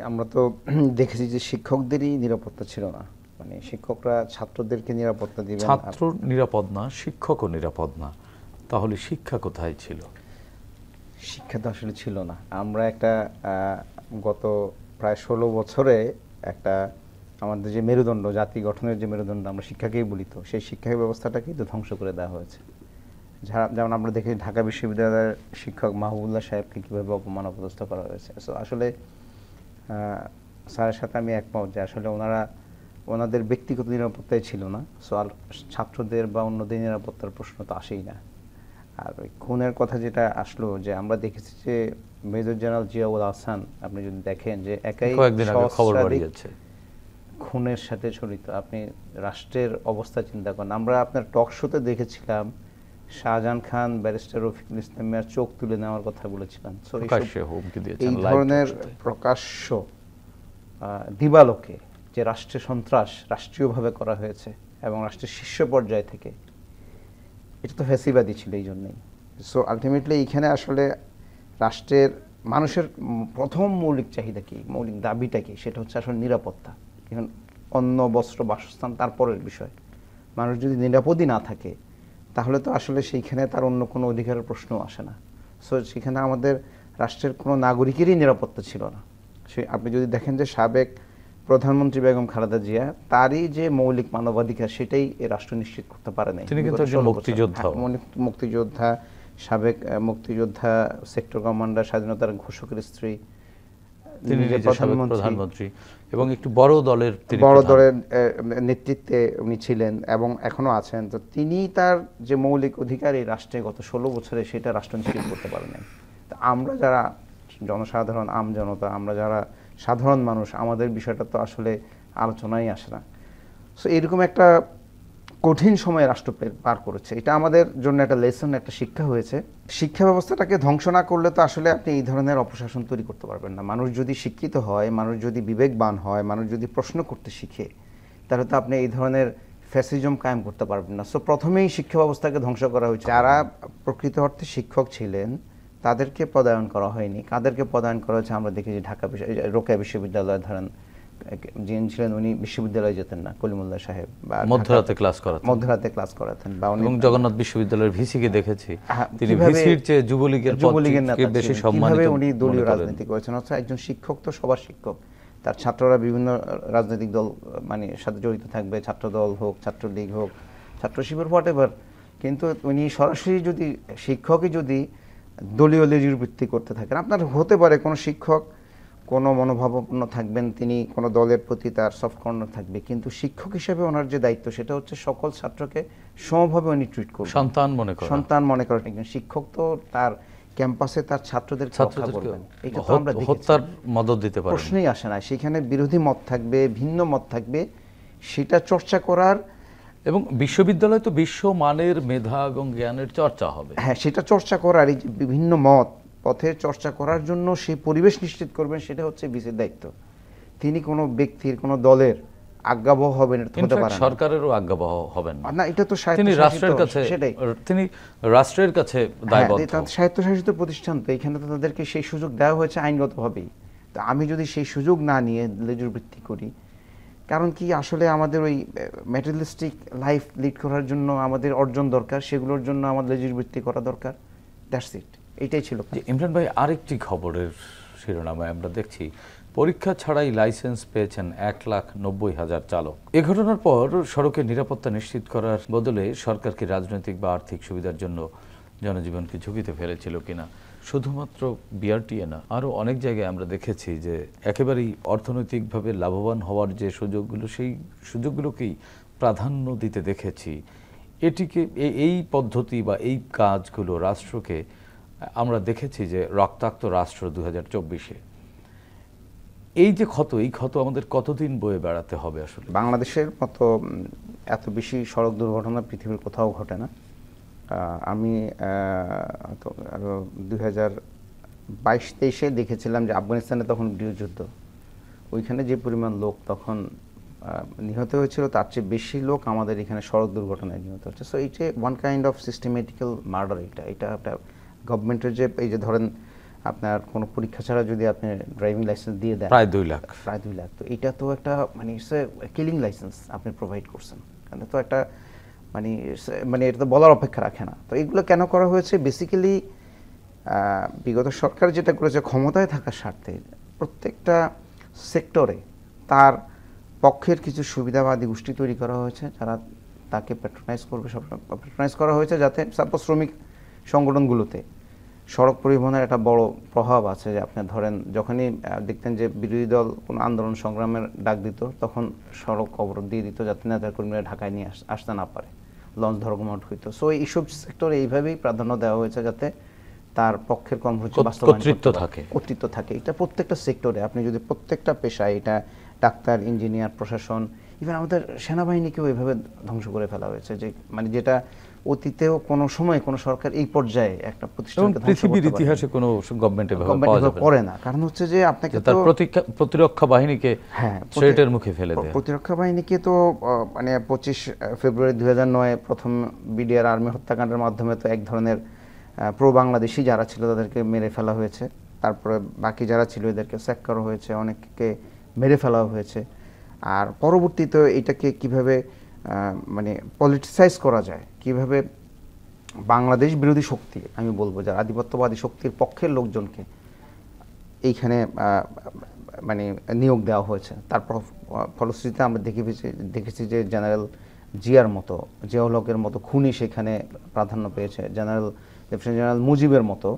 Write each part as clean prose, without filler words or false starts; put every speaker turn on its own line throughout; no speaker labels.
আমরা তো দেখেছি যে শিক্ষকদেরই নিরাপত্তা ছিল না, মানে শিক্ষকরা ছাত্রদেরকে নিরাপত্তা দিবেন।
ছাত্র নিরাপদ না, শিক্ষকও নিরাপদ না, তাহলে শিক্ষা কোথায় ছিল?
শিক্ষা তো আসলে ছিল না। আমরা একটা গত প্রায় 16 বছরে একটা আমাদের যে মেরুদণ্ড, জাতি গঠনের যে মেরুদণ্ড আমরা শিক্ষাকেই বলি, তো সেই শিক্ষা ব্যবস্থাটাকেই তো ধ্বংস করে দেওয়া হয়েছে। যেমন আমরা দেখি ঢাকা বিশ্ববিদ্যালয়ের শিক্ষক মাহবুবুল্লাহ সাহেবকে কীভাবে অপমান অপদস্থ করা হয়েছে। সো আসলে স্যারের সাথে আমি একমত যে আসলে ওনাদের ব্যক্তিগত নিরাপত্তাই ছিল না। সো আর ছাত্রদের বা অন্যদের নিরাপত্তার প্রশ্ন তো আসেই না। আর ওই খুনের কথা যেটা আসলো, যে আমরা দেখেছি যে মেজর জেনারেল জিয়াউল আহসান, আপনি যদি দেখেন যে একাই
কয়েকদিন আগে খবর বাড়িয়েছে
খুনের সাথে জড়িত। আপনি রাষ্ট্রের অবস্থা চিন্তা করেন। আমরা আপনার টক শোতে দেখেছিলাম শাহজাহান খান ব্যারিস্টার রফিকুল ইসলামের চোখ তুলে নেওয়ার কথা বলেছিলাম। এই ধরনের প্রকাশ্য দিবালোকে যে রাষ্ট্রের সন্ত্রাস রাষ্ট্রীয়ভাবে করা হয়েছে এবং রাষ্ট্রের শীর্ষ পর্যায় থেকে, এটা তো ফ্যাসিবাদী ছিল এই জন্যই। সো আলটিমেটলি এইখানে আসলে রাষ্ট্রের মানুষের প্রথম মৌলিক চাহিদা কি, মৌলিক দাবিটা কি, সেটা হচ্ছে আসলে নিরাপত্তা। এখন অন্ন বস্ত্র বাসস্থান তারপরের বিষয়। মানুষ যদি নিরাপদই না থাকে তাহলে তো আসলে সেইখানে তার অন্য কোনো অধিকারের প্রশ্ন আসে না। সো সেখানে আমাদের রাষ্ট্রের কোনো নাগরিকেরই নিরাপত্তা ছিল না। আপনি যদি দেখেন যে সাবেক প্রধানমন্ত্রী বেগম খালেদা জিয়া, তারই যে মৌলিক মানবাধিকার সেটাই এ রাষ্ট্র নিশ্চিত করতে পারে নাই।
তিনি কিন্তু একজন
মুক্তিযোদ্ধা, সাবেক মুক্তিযোদ্ধা, সেক্টর কমান্ডার, স্বাধীনতার ঘোষকের স্ত্রী,
তিনি প্রধানমন্ত্রী এবং একটু বড় দলের
নেতৃত্বে উনি ছিলেন এবং এখনো আছেন। তো তিনি তার যে মৌলিক অধিকার এই রাষ্ট্রে গত 16 বছরে সেটা রাষ্ট্র নিশ্চিত করতে পারে নাই। তো আমরা যারা জনসাধারণ, আমজনতা, আমরা যারা সাধারণ মানুষ, আমাদের বিষয়টা তো আসলে আলোচনাই আসে না। সো এরকম একটা কঠিন সময় রাষ্ট্র পার করেছে। এটা আমাদের জন্য একটা লেসন, একটা শিক্ষা হয়েছে। শিক্ষা ব্যবস্থাটাকে ধ্বংস না করলে তো আসলে আপনি এই ধরনের অপশাসন তৈরি করতে পারবেন না। মানুষ যদি শিক্ষিত হয়, মানুষ যদি বিবেকবান হয়, মানুষ যদি প্রশ্ন করতে শিখে, তাহলে তো আপনি এই ধরনের ফ্যাসিজম কায়েম করতে পারবেন না। সো প্রথমেই শিক্ষা ব্যবস্থাকে ধ্বংস করা হয়েছে। যারা প্রকৃত অর্থে শিক্ষক ছিলেন তাদেরকে পদায়ন করা হয়নি। কাদেরকে পদায়ন করা হয়েছে আমরা দেখি যে ঢাকা রোকেয়া বিশ্ববিদ্যালয় ধরেন, যিনি ছিলেন উনি বিশ্ববিদ্যালয়ে যেতেন না, কলিমুল্লাহ সাহেব, বা
মধ্যরাতে
ক্লাস করাতেন। বা
এবং জগন্নাথ বিশ্ববিদ্যালয়ের ভিসিকে দেখেছি তিনি ভিসির চেয়ে যুবলীগের নেতা বেশি সম্মানিত।
উনি দলীয় রাজনীতি করেছেন। অর্থাৎ একজন শিক্ষক তো সবার শিক্ষক, তার ছাত্ররা বিভিন্ন রাজনৈতিক দল মানে সাথে জড়িত থাকবে, ছাত্র দল হোক, ছাত্রলীগ হোক, ছাত্র শিবির, হোয়াটএভার। কিন্তু উনি সরাসরি যদি শিক্ষকই যদি দলীয় লেজুর ভিত্তি করতে থাকেন, আপনার হতে পারে কোনো শিক্ষক কোনো মনোভাবাপন্ন থাকবেন, তিনি কোনো দলের প্রতি তার সফট কর্নার থাকবে, কিন্তু শিক্ষক হিসেবে ওনার যে দায়িত্ব সেটা হচ্ছে সকল ছাত্রকে সমভাবে উনি ট্রিট করবেন, সন্তান মনে করেন। একজন শিক্ষক তো তার ক্যাম্পাসে তার ছাত্রদের রক্ষা করবেন। এটা তো আমরা
হত্যার মদদ দিতে পারি,
প্রশ্নই আসে না। সেখানে বিরোধী মত থাকবে, ভিন্ন মত থাকবে, সেটা চর্চা করার,
এবং বিশ্ববিদ্যালয় তো বিশ্বমানের মেধা এবং জ্ঞানের চর্চা হবে।
হ্যাঁ, সেটা চর্চা করার, এই যে বিভিন্ন মত পথে চর্চা করার জন্য সেই পরিবেশ নিশ্চিত করবেন, সেটা হচ্ছে ভিসির দায়িত্ব। তিনি কোনো ব্যক্তির, কোনো দলের আজ্ঞাবহ হবেন, এটা হতে পারে না।
সরকারেরও আজ্ঞাবহ হবেন
না, এটা তো
তিনি রাষ্ট্রের কাছে, সেটাই তিনি রাষ্ট্রের কাছে দায়বদ্ধ।
স্বায়ত্তশাসিত প্রতিষ্ঠান তো, এখানে তো তাদেরকে সেই সুযোগ দেওয়া হয়েছে আইনগতভাবেই। তো আমি যদি সেই সুযোগ না নিয়ে লেজুর ভিত্তি করি, কারণ কি আসলে আমাদের ওই ম্যাটেরিয়ালিস্টিক লাইফ লিড করার জন্য আমাদের অর্জন দরকার, সেগুলোর জন্য আমাদের লেজুর ভিত্তি করা দরকার। দ্যাটস ইট, এটাই ছিল।
ইমরান ভাই, আরেকটি খবরের শিরোনামে আমরা দেখছি পরীক্ষা ছাড়াই লাইসেন্স পেয়েছেন 1,90,000 চালক। এ ঘটনার পর সড়কের নিরাপত্তা নিশ্চিত করার বদলে সরকার কি রাজনৈতিক বা আর্থিক সুবিধার জন্য জনজীবনকে ঝুঁকিতে ফেলেছিল কিনা? শুধুমাত্র বিআরটিএ না, আরও অনেক জায়গায় আমরা দেখেছি যে একেবারেই অর্থনৈতিকভাবে লাভবান হওয়ার যে সুযোগগুলো, সেই সুযোগগুলোকেই প্রাধান্য দিতে দেখেছি। এটিকে, এই পদ্ধতি বা এই কাজগুলো রাষ্ট্রকে আমরা দেখেছি যে রক্তাক্ত রাষ্ট্র 2024-এ এই যে ক্ষত, এই ক্ষত আমাদের কতদিন বয়ে বেড়াতে হবে? আসলে
বাংলাদেশের মতো এত বেশি সড়ক দুর্ঘটনা পৃথিবীর কোথাও ঘটে না। আমি 2022-23-এ দেখেছিলাম যে আফগানিস্তানে তখন গৃহযুদ্ধ, ওইখানে যে পরিমাণ লোক তখন নিহত হয়েছিল তার চেয়ে বেশি লোক আমাদের এখানে সড়ক দুর্ঘটনায় নিহত হচ্ছে। সো এইটা one kind of systematical murder. এটা একটা গভর্নমেন্টের যে, এই যে ধরেন আপনার কোনো পরীক্ষা ছাড়া যদি আপনি ড্রাইভিং লাইসেন্স দিয়ে দেন
প্রায় 2 লাখ।
প্রায় 2 লাখ, তো এটা তো একটা মানে ইটস এ কিলিং লাইসেন্স আপনি প্রোভাইড করছেন, কারণ তো একটা মানে এটা তো বলার অপেক্ষা রাখে না। তো এগুলো কেন করা হয়েছে? বেসিক্যালি বিগত সরকার যেটা করেছে ক্ষমতায় থাকার স্বার্থে প্রত্যেকটা সেক্টরে তার পক্ষের কিছু সুবিধাবাদী গোষ্ঠী তৈরি করা হয়েছে, যারা তাকে প্যাট্রোনাইজ করবে, সব প্যাট্রোনাইজ করা হয়েছে যাতে সাপোজ শ্রমিক সংগঠনগুলোতে সড়ক পরিবহনের একটা বড় প্রভাব আছে। যে আপনি ধরেন যখনই দেখতেন যে বিরোধী দল কোনো আন্দোলন সংগ্রামের ডাক দিত, তখন সড়ক অবরোধ দিয়ে দিত যাতে নেতাকর্মীরা ঢাকায় নিয়ে আসতে না পারে, লঞ্চ ধর্মঘট হইতো। সো এইসব সেক্টরে এইভাবেই প্রাধান্য দেওয়া হয়েছে যাতে তার পক্ষের কর্মসূচি বাস্তবায়ন কর্তৃত্ব থাকে। এটা প্রত্যেকটা সেক্টরে, আপনি যদি প্রত্যেকটা পেশায়, এটা ডাক্তার, ইঞ্জিনিয়ার, প্রশাসন, ইভেন আমাদের সেনাবাহিনীকেও এইভাবে ধ্বংস করে ফেলা হয়েছে, যে মানে যেটা অতীতেও কোনো সময় কোনো সরকার এই পর্যায়ে একটা প্রতিষ্ঠানকে
পৃথিবীর ইতিহাসে কোনো গভর্নমেন্ট
করে না। কারণ হচ্ছে যে আপনাকে
তার প্রতিরক্ষা বাহিনীকে থ্রেটের মুখে ফেলে দেয়।
প্রতিরক্ষা বাহিনীকে তো মানে 25 ফেব্রুয়ারি 2009 প্রথম বিডিআর আর্মি হত্যাকাণ্ডের মাধ্যমে তো এক ধরনের প্রো বাংলাদেশি যারা ছিল তাদেরকে মেরে ফেলা হয়েছে, তারপরে বাকি যারা ছিল এদেরকে স্যাক করা হয়েছে, অনেককে মেরে ফেলা হয়েছে। আর পরবর্তীতে এটাকে কিভাবে মানে পলিটিসাইজ করা যায়, কিভাবে বাংলাদেশ বিরোধী শক্তি, আমি বলবো যারা আধিপত্যবাদী শক্তির পক্ষের লোকজনকে এইখানে মানে নিয়োগ দেওয়া হয়েছে। তারপর ফলশ্রুতিতে আমরা দেখেছি যে জেনারেল জিয়ার মতো, জিয়াউল হকের মতো খুনি সেখানে প্রাধান্য পেয়েছে। লেফটেন্যান্ট জেনারেল মুজিবের মতো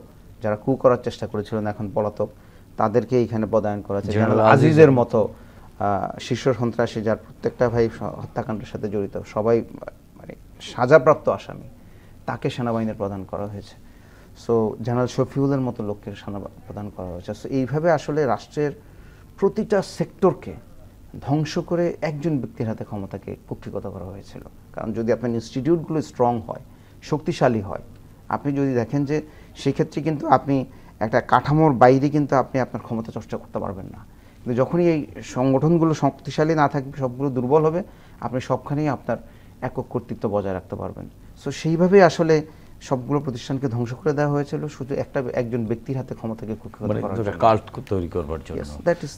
যারা কু করার চেষ্টা করেছিলেন এখন পলাতক, তাদেরকে এইখানে পদায়ন করা হয়েছে। জেনারেল আজিজের মতো শীর্ষ সন্ত্রাসী যার প্রত্যেকটা ভাই হত্যাকাণ্ডের সাথে জড়িত, সবাই মানে সাজাপ্রাপ্ত আসামি, তাকে সেনাবাহিনীর প্রদান করা হয়েছে। সো জেনারেল শফিউলের মতো লোককে সেনা প্রদান করা হয়েছে। সো এইভাবে আসলে রাষ্ট্রের প্রতিটা সেক্টরকে ধ্বংস করে একজন ব্যক্তির হাতে ক্ষমতাকে কুক্ষিগত করা হয়েছিল। কারণ যদি আপনার ইনস্টিটিউটগুলো স্ট্রং হয়, শক্তিশালী হয়, আপনি যদি দেখেন যে সেক্ষেত্রে কিন্তু আপনি একটা কাঠামোর বাইরে কিন্তু আপনি আপনার ক্ষমতা চর্চা করতে পারবেন না। কিন্তু যখনই এই সংগঠনগুলো শক্তিশালী না থাকবে, সবগুলো দুর্বল হবে, আপনি সবখানেই আপনার একক কর্তৃত্ব বজায় রাখতে পারবেন। সো সেইভাবেই আসলে সবগুলো প্রতিষ্ঠানকে ধ্বংস করে দেওয়া হয়েছিল শুধু একজন ব্যক্তির হাতে ক্ষমতাকে কুক্ষিগত করার জন্য,
কাল্ট তৈরি করবার জন্য।
That is